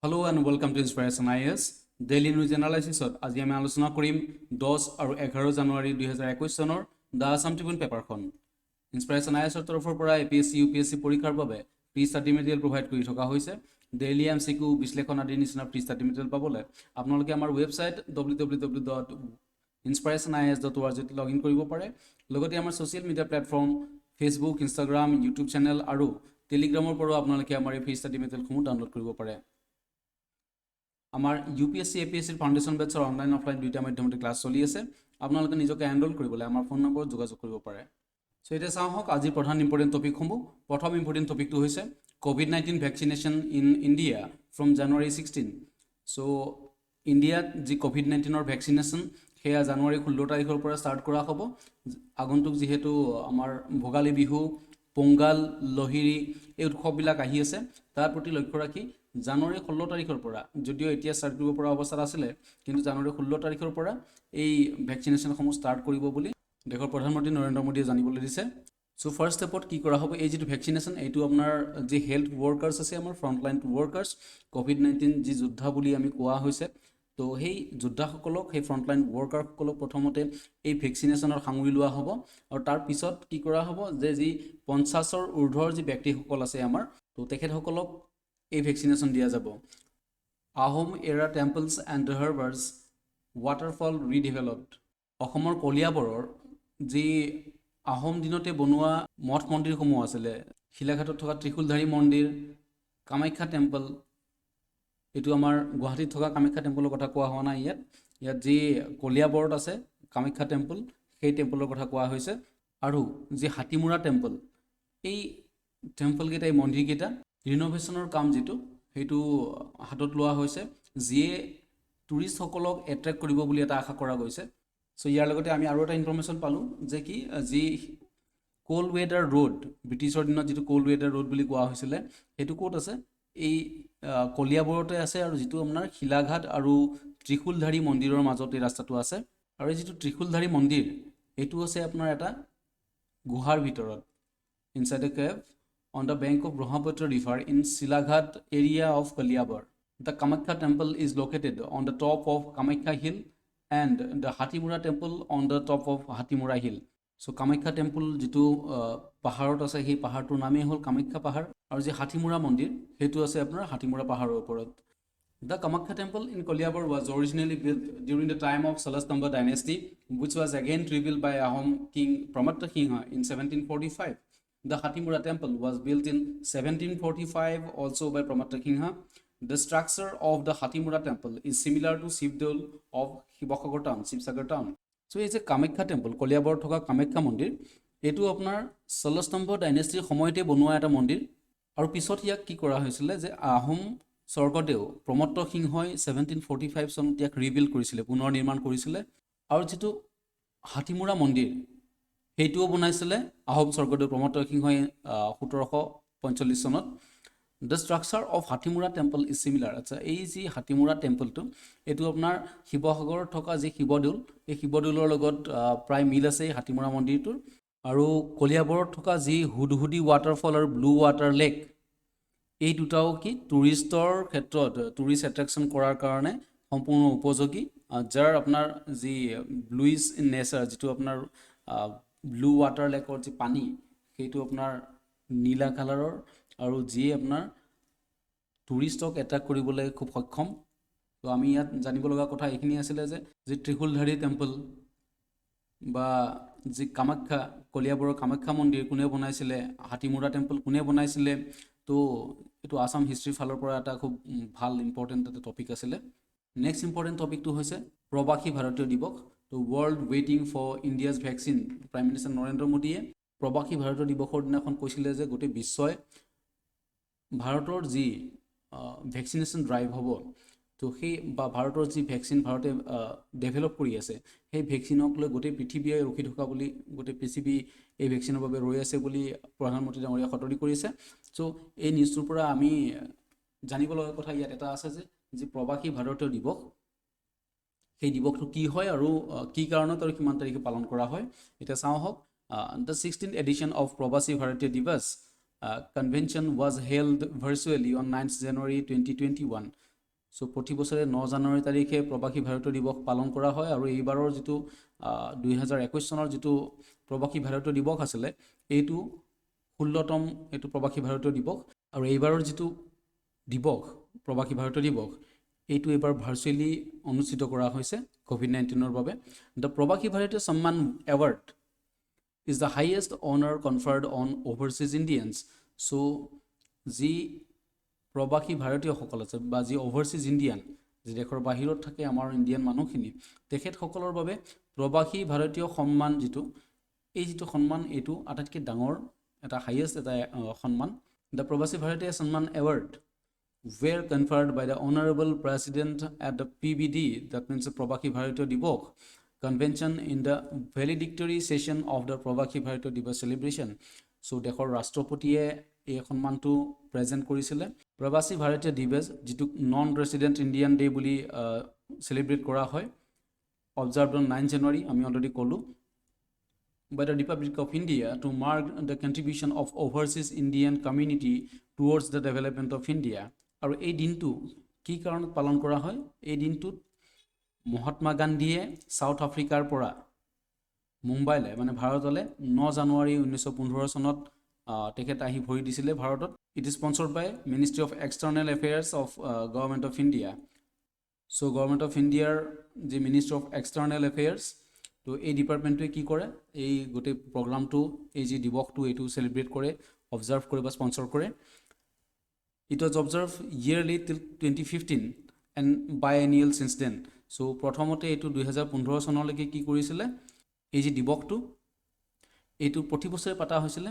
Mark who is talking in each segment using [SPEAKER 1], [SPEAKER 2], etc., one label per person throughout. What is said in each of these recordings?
[SPEAKER 1] Hello and welcome to Inspiration IAS Daily News Analysis. আজি আমি আলোচনা কৰিম 10 আৰু 11 জানুৱাৰী 2021 চনৰ দা আসাম ট্ৰিবিউন পেপাৰখন। ইনস্পিৰেশ্যন আইএছৰ তৰফৰ পৰা এপিএছচি ইউপিএছচি পৰীক্ষাৰ বাবে ফ্ৰী ষ্টাডি মেটেৰিয়েল প্ৰভাইড কৰি থকা হৈছে। ডেইলি এমচিকিউ বিশ্লেষণ আদিৰ নিচিনা ফ্ৰী ষ্টাডি মেটেৰিয়েল পাবলৈ আপোনালোকে আমাৰ ৱেবছাইট www.inspirationis.org লগ ইন কৰিব পাৰে। লগতে আমাৰ social media platform Facebook, Instagram, YouTube channel আৰু টেলিগ্ৰামৰ পৰাও আপোনালোকে আমাৰ এই ফ্ৰী ষ্টাডি মেটেৰিয়েলসমূহ ডাউনলোড কৰিব পাৰে। আমাৰ ইউপিএছচি এপিএছচিৰ ফাউণ্ডেশ্যন বেটছৰ অনলাইন অফলাইন দুইটা মাধ্যমতে ক্লাছ চলি আছে। আপোনালোকে নিজকে এনৰোল কৰিবলৈ আমাৰ ফোন নম্বৰত যোগাযোগ কৰিব পাৰে। চ' এতিয়া চাওঁ হওক আজিৰ প্ৰধান ইম্পৰ্টেণ্ট টপিকসমূহ। প্ৰথম ইম্পৰ্টেণ্ট টপিকটো হৈছে COVID-19 vaccination in India from January 16। So' ইণ্ডিয়াত যি COVID-19ৰ ভেকচিনেশ্যন সেয়া জানুৱাৰী 16 তাৰিখৰ পৰা ষ্টাৰ্ট কৰা হ'ব। আগন্তুক যিহেতু আমাৰ ভোগালী বিহু, পোংগাল, লহিৰী এই উৎসৱবিলাক আহি আছে, তাৰ প্ৰতি লক্ষ্য ৰাখি জানুৱাৰী 16 তাৰিখৰ পৰা, যদিও এতিয়া ষ্টাৰ্ট কৰিব পৰা অৱস্থাত আছিলে, কিন্তু জানুৱাৰী 16 তাৰিখৰ পৰা এই ভেকচিনেশ্যনসমূহ ষ্টাৰ্ট কৰিব বুলি দেশৰ প্ৰধানমন্ত্ৰী নৰেন্দ্ৰ মোদীয়ে জানিবলৈ দিছে। চ' ফাৰ্ষ্ট ষ্টেপত কি কৰা হ'ব, এই যিটো ভেকচিনেশ্যন এইটো আপোনাৰ যি হেল্থ ৱৰ্কাৰ্ছ আছে, আমাৰ ফ্ৰণ্টলাইন ৱৰ্কাৰ্ছ, COVID-19 যি যোদ্ধা বুলি আমি কোৱা হৈছে, তো সেই যোদ্ধাসকলক, সেই ফ্ৰণ্টলাইন ৱৰ্কাৰসকলক প্ৰথমতে এই ভেকচিনেশ্যনত সাঙুৰি লোৱা হ'ব। আৰু তাৰ পিছত কি কৰা হ'ব যে যি 50ৰ ঊৰ্ধৰ যি ব্যক্তিসকল আছে আমাৰ, তো তেখেতসকলক এই ভেকচিনেশ্যন দিয়া যাব। আহোম এৰা টেম্পলছ এণ্ড হাৰ্বাৰ্ছ ৱাটাৰফল ৰিডেভেলপড। অসমৰ কলিয়াবৰৰ যি আহোম দিনতে বনোৱা মঠ মন্দিৰসমূহ আছিলে, শিলাঘাটত থকা ত্ৰিশূলধাৰী মন্দিৰ, কামাখ্যা টেম্পল, এইটো আমাৰ গুৱাহাটীত থকা কামাখ্যা টেম্পলৰ কথা কোৱা হোৱা নাই ইয়াত যি কলিয়াবৰত আছে কামাখ্যা টেম্পল, সেই টেম্পলৰ কথা কোৱা হৈছে। আৰু যি হাতীমূৰা টেম্পল, এই টেম্পলকেইটা, এই মন্দিৰকেইটা ৰিন'ভেশ্যনৰ কাম যিটো সেইটো হাতত লোৱা হৈছে, যিয়ে টুৰিষ্টসকলক এট্ৰেক্ট কৰিব বুলি এটা আশা কৰা গৈছে। চ' ইয়াৰ লগতে আমি আৰু এটা ইনফৰ্মেশ্যন পালোঁ যে কি যি কোল্ড ৱেডাৰ ৰোড, ব্ৰিটিছৰ দিনত যিটো কোল্ড ৱেডাৰ ৰোড বুলি কোৱা হৈছিলে, সেইটো ক'ত আছে, এই কলিয়াবৰতে আছে। আৰু যিটো আপোনাৰ শিলাঘাট আৰু ত্ৰিশূলধাৰী মন্দিৰৰ মাজত এই ৰাস্তাটো আছে। আৰু এই যিটো ত্ৰিশূলধাৰী মন্দিৰ, এইটো আছে আপোনাৰ এটা গুহাৰ ভিতৰত, inside A cave on the bank of Brahmaputra River in Silaghat area of Kaliabar. The Kamakhya temple is located on the top of Kamakhya hill and the Hathimura temple on the top of Hathimura hill. So Kamakhya temple jitu paharot ase, he pahartur name hol Kamakhya pahar, aru je Hathimura mondir hetu ase apnar Hathimura paharor oporot. The Kamakhya temple in Koliabar was originally built during the time of Salasthamba dynasty, which was again rebuilt by Ahom king Pramatta Kingha in 1745. The Hathimura temple was built in 1745 also by Pramatta Kingha. The structure of the Hathimura temple is similar to Shivdol of Shivasagar town, Shivsagar town. So it's a Kamakhya temple, Koliabar thoka Kamakhya mondir, etu apnar Salasthamba dynasty সময়তে বনোৱা এটা মন্দিৰ। আৰু পিছত ইয়াক কি কৰা হৈছিলে যে আহোম স্বৰ্গদেউ প্ৰমত্ত সিংহই 1745 চনত ইয়াক ৰিবিল্ড কৰিছিলে, পুনৰ নিৰ্মাণ কৰিছিলে। আৰু যিটো হাতীমূৰা মন্দিৰ সেইটোও বনাইছিলে আহোম স্বৰ্গদেউ প্ৰমত্ত সিংহই 1745 চনত। The structure of Hatimura temple is similar. আচ্ছা, এই যি হাতীমূৰা টেম্পলটো, এইটো আপোনাৰ শিৱসাগৰত থকা যি শিৱদৌল, এই শিৱদৌলৰ লগত প্ৰায় মিল আছে এই হাতীমূৰা মন্দিৰটোৰ। আৰু কলিয়াবৰত থকা যি হুদহুদি ৱাটাৰফল আৰু ব্লু ৱাটাৰ লেক, এই দুটাও কি টুৰিষ্টৰ ক্ষেত্ৰত, টুৰিষ্ট এট্ৰেকশ্যন কৰাৰ কাৰণে সম্পূৰ্ণ উপযোগী, যাৰ আপোনাৰ যি ব্লুইছ ইন নেচাৰ, যিটো আপোনাৰ ব্লু ৱাটাৰ লেকৰ যি পানী, সেইটো আপোনাৰ নীলা কালাৰৰ, আৰু যিয়ে আপোনাৰ টুৰিষ্টক এট্ৰেক্ট কৰিবলৈ খুব সক্ষম। তো আমি ইয়াত জানিব লগা কথা এইখিনি আছিলে যে যি ত্ৰিশূলধাৰী টেম্পল বা যি কামাখ্যা, কলিয়াবৰৰ কামাখ্যা মন্দিৰ কোনে বনাইছিলে, হাতীমূৰা টেম্পল কোনে বনাইছিলে, তো এইটো আছাম হিষ্ট্ৰীৰ ফালৰ পৰা এটা খুব ভাল ইম্পৰ্টেণ্ট এটা টপিক আছিলে। নেক্সট ইম্পৰ্টেণ্ট টপিকটো হৈছে প্ৰবাসী ভাৰতীয় দিৱস। তো ৱৰ্ল্ড ৱেইটিং for India's vaccine, prime minister Narendra মোদীয়ে প্ৰবাসী ভাৰতীয় দিৱসৰ দিনাখন কৈছিলে যে গোটেই বিশ্বই ভাৰতৰ যি ভেকচিনেশ্যন ড্ৰাইভ হ'ব, তো সেই বা ভাৰতৰ যি ভেকচিন ভাৰতে ডেভেলপ কৰি আছে, সেই ভেকচিনক লৈ গোটেই পৃথিৱীয়ে ৰখি থকা বুলি, গোটেই পৃথিৱী এই ভেকচিনৰ বাবে ৰৈ আছে বুলি প্ৰধানমন্ত্ৰী ডাঙৰীয়া সতৰি কৰিছে। চ' এই নিউজটোৰ পৰা আমি জানিব লগা কথা ইয়াত এটা আছে যে যি প্ৰবাসী ভাৰতীয় দিৱস, সেই দিৱসটো কি হয় আৰু কি কাৰণত আৰু কিমান তাৰিখে পালন কৰা হয়। এতিয়া চাওঁ হওক, দ্য 16th এডিশ্যন অফ প্ৰবাসী ভাৰতীয় দিৱস convention was held virtually on 9th January 2021. So প্ৰতি বছৰে 9 জানুৱাৰী তাৰিখে প্ৰবাসী ভাৰতীয় দিৱস পালন কৰা হয় আৰু এইবাৰৰ যিটো 2021 চনৰ যিটো প্ৰবাসী ভাৰতীয় দিৱস আছিলে এইটো 16তম এইটো প্ৰবাসী ভাৰতীয় দিৱস আৰু এইবাৰৰ যিটো দিৱস প্ৰবাসী ভাৰতীয় দিৱস এইটো এবাৰ ভাৰ্চুৱেলি অনুষ্ঠিত কৰা হৈছে কোভিড-19ৰ বাবে দ্য প্ৰবাসী ভাৰতীয় সন্মান award is the highest honor conferred on overseas Indians. So যি প্ৰবাসী ভাৰতীয়সকল আছে বা যি অভাৰচিজ ইণ্ডিয়ান যি দেশৰ বাহিৰত থাকে আমাৰ ইণ্ডিয়ান মানুহখিনি তেখেতসকলৰ বাবে প্ৰবাসী ভাৰতীয় সন্মান যিটো এই যিটো সন্মান এইটো আটাইতকৈ ডাঙৰ এটা হাইয়েষ্ট এটা সন্মান দ্য প্ৰবাসী ভাৰতীয় সন্মান award were conferred by the Honorable President at the PBD, that means the Probaki Bharatiya Divok convention in the valedictory session of the Probaki Bharatiya Divok celebration. So dekhor Rashtropotiye এই সন্মানটো present কৰিছিলে প্ৰবাসী ভাৰতীয় দিৱস যিটো non ৰেসিডেন্ট Indian day বুলি celebrate কৰা হয় observed on 9 January আমি অলৰেডি ক'লো by the Republic of India to mark the contribution of overseas Indian community towards the development of India. আৰু এই দিনটো কি কাৰণত পালন কৰা হয় এই দিনটোত মহাত্মা গান্ধীয়ে সাউথ আফ্ৰিকাৰ পৰা মুম্বাইলৈ মানে ভাৰতলৈ 9 জানুৱাৰী 1915 চনত তেখেত আহি ভৰি দিছিলে ভাৰতত it is sponsored by ministry of external affairs of government of India so government of ইণ্ডিয়াৰ যি মিনিষ্ট্ৰি অফ এক্সটাৰ্নেল এফেয়াৰ্ছ তো এই ডিপাৰ্টমেণ্টটোৱে কি কৰে এই গোটেই প্ৰগ্ৰামটো এই যি দিৱসটো এইটো সেলিব্ৰেট কৰে অবজাৰ্ভ কৰে বা স্পন্সৰ কৰে It was observed yearly till 2015 and biennial since then. So প্ৰথমতে এইটো 2015 চনলৈকে কি কৰিছিলে এই যে দিৱসটো এইটো প্ৰতি বছৰে পাতা হৈছিলে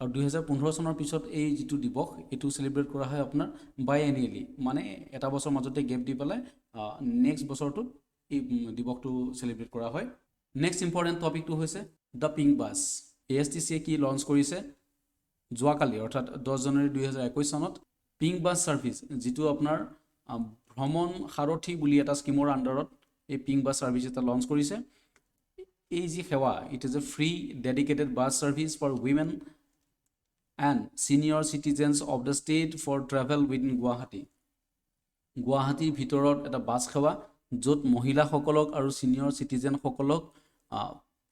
[SPEAKER 1] আৰু 2015 চনৰ পিছত এই যিটো দিৱস এইটো সেলিব্ৰেট কৰা হয় আপোনাৰ biennially মানে এটা বছৰ মাজতে গেপ দি পেলাই নেক্সট বছৰটো এই দিৱসটো সেলিব্ৰেট কৰা হয় নেক্সট ইম্পৰ্টেন্ট টপিকটো হৈছে দ্য পিংক বাছ ASTC কি লঞ্চ কৰিছে যোৱাকালি অৰ্থাৎ 10 জানুৱাৰী 2021 চনত পিংক বাছ সাৰ্ভিস যেটো আপোনাৰ ভ্ৰমণ সাৰথী বুলি এটা স্কিমৰ আন্ডাৰত এই পিংক বাছ সাৰ্ভিস এটা লঞ্চ কৰিছে এই যি সেৱা it is a free dedicated bus service for women and senior citizens of the state for travel within গুৱাহাটীৰ ভিতৰত এটা বাছ সেৱা য'ত মহিলাসকলক আৰু সিনিয়ৰ সিটিজেনসকলক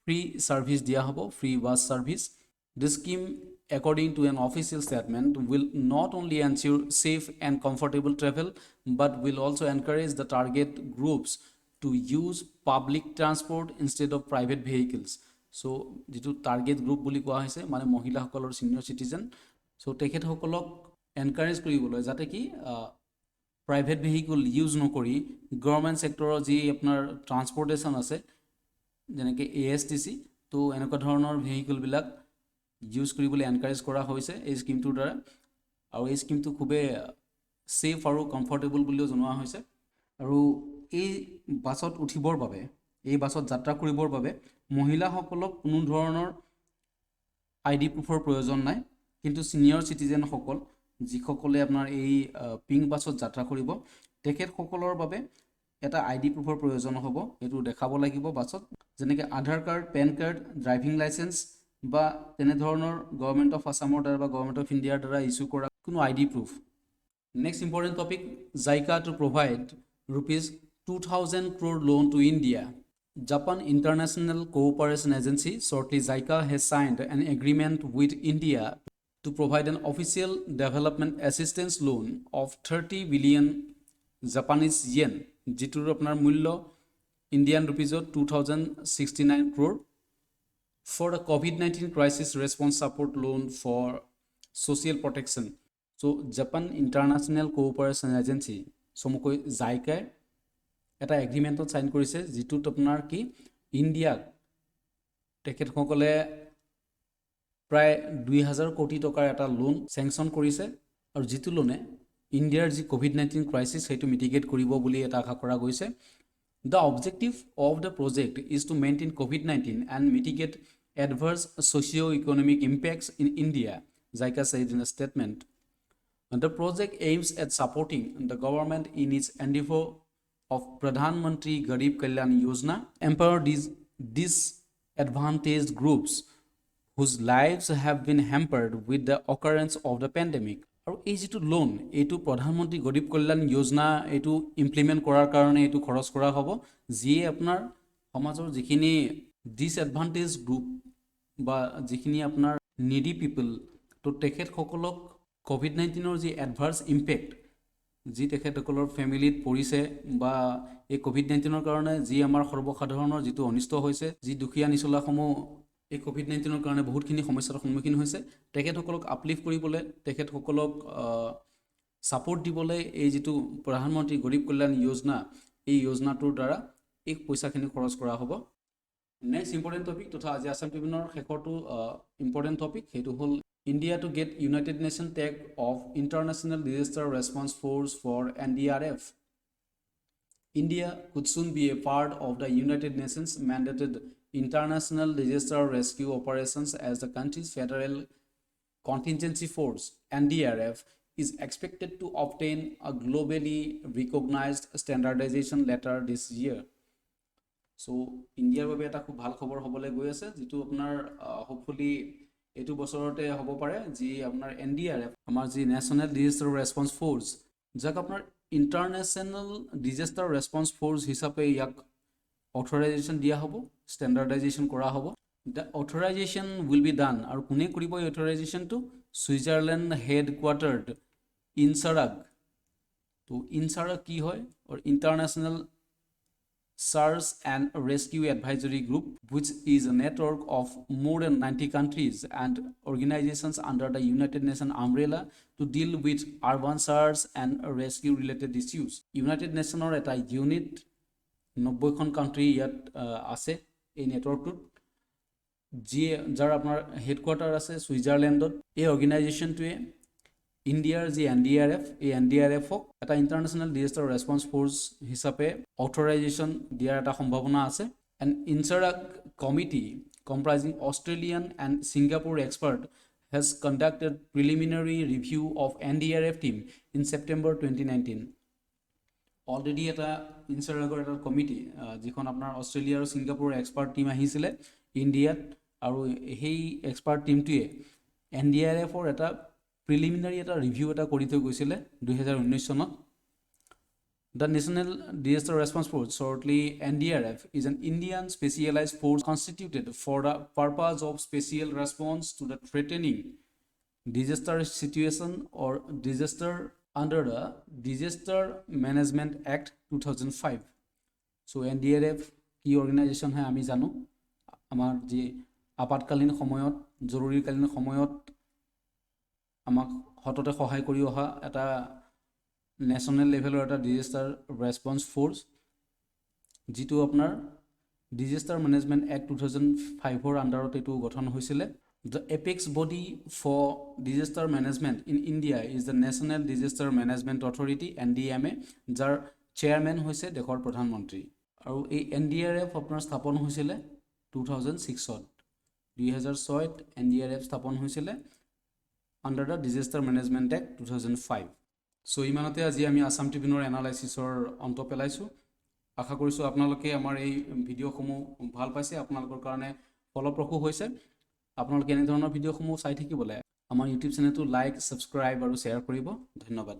[SPEAKER 1] ফ্ৰী সাৰ্ভিস দিয়া হ'ব free bus service this scheme according to an official statement will not only ensure safe and comfortable travel but will also encourage the target groups to use public transport instead of private vehicles so jitu target group boli koa hoise mane mohila hokolor senior citizen so tekhet hokolok encourage koribole jate ki private vehicle use no kori government sector ji apnar transportation ase jeneke ASTC to enoko dhoroner vehicle bilak use কৰিবলৈ encourage কৰা হৈছে এই স্কিমটোৰ দ্বাৰা আৰু এই স্কিমটো খুবেই safe আৰু কমফৰ্টেবল বুলিও জনোৱা হৈছে আৰু এই বাছত উঠিবৰ বাবে এই বাছত যাত্ৰা কৰিবৰ বাবে মহিলাসকলক কোনো ধৰণৰ আইডি প্ৰুফৰ প্ৰয়োজন নাই কিন্তু সিনিয়ৰ সিটিজেনসকল যিসকলে আপোনাৰ এই পিংক বাছত যাত্ৰা কৰিব তেখেতসকলৰ বাবে এটা আইডি প্ৰুফৰ প্ৰয়োজন হ'ব এটো দেখাব লাগিব বাছত যেনেকৈ Aadhaar card PAN card driving licence বা তেনে ধৰণৰ গভৰ্ণমেণ্ট অফ আসামৰ দ্বাৰা বা গভৰ্ণমেণ্ট অফ ইণ্ডিয়াৰ দ্বাৰা ইস্যু কৰা কোনো ID proof next important topic JICA two provide ₹2000 crore loan to India. Japan International Cooperation Agency, shortly JICA, has signed an agreement with India to provide an official development assistance loan of 30 billion Japanese yen, jitur apnar mulya Indian rupees 2069 crore for the COVID-19 crisis response support loan for social protection. So Japan International Cooperation Agency সমকৈ জাইকাই এটা এগ্ৰিমেণ্টত sign কৰিছে যেটোত আপোনাৰ কি ইণ্ডিয়াক তেখেতসকলে প্ৰায় 2000 কোটি টকাৰ এটা লোন স্যাংচন কৰিছে আৰু যেটো লোনে ইণ্ডিয়াৰ যি কোভিড-19 ক্ৰাইসিস হেতু মিটিগেট কৰিব বুলি এটা আশা কৰা গৈছে The objective of the project is to maintain COVID-19 and mitigate adverse socio-economic impacts in India, JICA said in a statement. And the project aims at supporting the government in its endeavor of Pradhan Mantri Garib Kalyan Yojana, empower these disadvantaged groups whose lives have been hampered with the occurrence of the pandemic. আৰু এই যিটো loan এইটো প্ৰধানমন্ত্ৰী গৰীব কল্যাণ যোজনা এইটো implement কৰাৰ কাৰণে এইটো খৰচ কৰা হ'ব, যিয়ে আপোনাৰ সমাজৰ যিখিনি ডিসএডভান্টেজ গ্ৰুপ বা যিখিনি আপোনাৰ নিডি পিপল তো তেখেতসকলক COVID-19 যি এডভাৰ্স ইম্পেক্ট যি তেখেতসকলৰ ফেমিলিত পৰিছে বা এই COVID-19 কাৰণে যি আমাৰ সৰ্বসাধাৰণৰ যিটো অনিষ্ট হৈছে, যি দুখীয়া নিচলাসমূহ এই COVID-19 কাৰণে বহুতখিনি সমস্যাৰ সন্মুখীন হৈছে, তেখেতসকলক আপলিফ্ট কৰিবলৈ, তেখেতসকলক সাপোৰ্ট দিবলৈ এই যিটো প্ৰধানমন্ত্ৰী গৰীব কল্যাণ যোজনা এই যোজনাটোৰ দ্বাৰা এই পইচাখিনি খৰচ কৰা হ'ব। নেক্সট ইম্পৰ্টেণ্ট টপিক তথা আজি আছাম ট্ৰিবিউনৰ শেষৰটো ইম্পৰ্টেণ্ট টপিক সেইটো হ'ল India to get United Nations tag of International Disaster Response Force for NDRF. India could soon be a part of the United Nations mandated International Disaster Rescue Operations as the country's federal contingency force, NDRF, is expected to obtain a globally recognized standardization letter this year. So, India বাবে এটা খুব ভাল খবৰ হ'বলৈ গৈ আছে, যেটো আপোনাৰ hopefully এইটো বছৰতে হ'ব পাৰে, যি আপোনাৰ NDRF আমাৰ যি নেশ্যনেল ডিজাস্টাৰ ৰেছপন্স ফ'ৰ্চ, যাক আপোনাৰ ইণ্টাৰনেশ্যনেল ডিজাস্টাৰ ৰেছপন্স ফ'ৰ্চ হিচাপে ইয়াক অথৰাইজেশ্যন দিয়া হ'ব, ষ্টেণ্ডাৰ্ডাইজেশ্যন কৰা হ'ব। The authorisation will be done, আৰু কোনে কৰিব এই অথৰাইজেশ্যনটো? Switzerland head কোৱাৰ্টাৰ্ড ইনচাৰাগ। তো ইনচাৰাগ কি হয়? International Search and Rescue Advisory Group, which is a network of more than 90 countries and organizations under the United Nations umbrella to deal with urban search and rescue related issues. United Nations eta unit 90 খন country ইয়াত আছে এই নেটৱৰ্কটোত, যাৰ আপোনাৰ headquarter আছে ছুইজাৰলেণ্ডত। এই অৰ্গেনাইজেশ্যনটোৱে ইণ্ডিয়াৰ যি NDRF এই NDRFক এটা ইণ্টাৰনেশ্যনেল ডিজাস্টাৰ ৰেছপন্স ফ'ৰ্চ হিচাপে অথৰাইজেশ্যন দিয়াৰ এটা সম্ভাৱনা আছে। And encourage committee comprising Australian and Singapore expert has conducted preliminary review of NDRF team in September 2019. Already এটা ইনচাৰাগৰ এটা কমিটি যিখন আপোনাৰ অষ্ট্ৰেলিয়া আৰু ছিংগাপুৰ এক্সপাৰ্ট টিম আহিছিলে ইণ্ডিয়াত, আৰু সেই এক্সপাৰ্ট টিমটোৱে NDRFৰ এটা প্ৰিলিমিনাৰী এটা ৰিভিউ এটা কৰি থৈ গৈছিলে 2019 চনত। The National Disaster Response Force, shortly NDRF, is an Indian specialized force constituted for the purpose of special response to the threatening disaster situation or disaster under the Disaster Management Act 2005. So NDRF কি organisation হয় আমি জানো, আমাৰ যি আপাতকালীন সময়ত জৰুৰীকালীন সময়ত আমাক হততে সহায় কৰি অহা এটা নেশ্যনেল লেভেলৰ এটা ডিজাস্টাৰ ৰেছপন্স ফ'ৰ্চ, যিটো আপোনাৰ ডিজাস্টাৰ মেনেজমেণ্ট এক্ট 2005ৰ আণ্ডাৰত এইটো গঠন হৈছিলে। The apex body for disaster management in India is the national disaster management authority NDMA, যাৰ চেয়াৰমেন হৈছে দেশৰ প্ৰধানমন্ত্ৰী। আৰু এই NDRF আপোনাৰ স্থাপন হৈছিলে 2006ত, 2006ত NDRF স্থাপন হৈছিলে under the Disaster Management Act 2005. So ইমানতে আজি আমি আছাম ট্ৰিবিউনৰ এনালাইচিছৰ অন্ত পেলাইছোঁ। আশা কৰিছোঁ আপোনালোকে আমাৰ এই ভিডিঅ'সমূহ ভাল পাইছে, আপোনালোকৰ কাৰণে ফলপ্ৰসূ হৈছে। আপোনালোকে এনেধৰণৰ ভিডিঅ'সমূহ চাই থাকিবলৈ আমাৰ ইউটিউব চেনেলটো লাইক, ছাবস্ক্ৰাইব আৰু শ্বেয়াৰ কৰিব। ধন্যবাদ।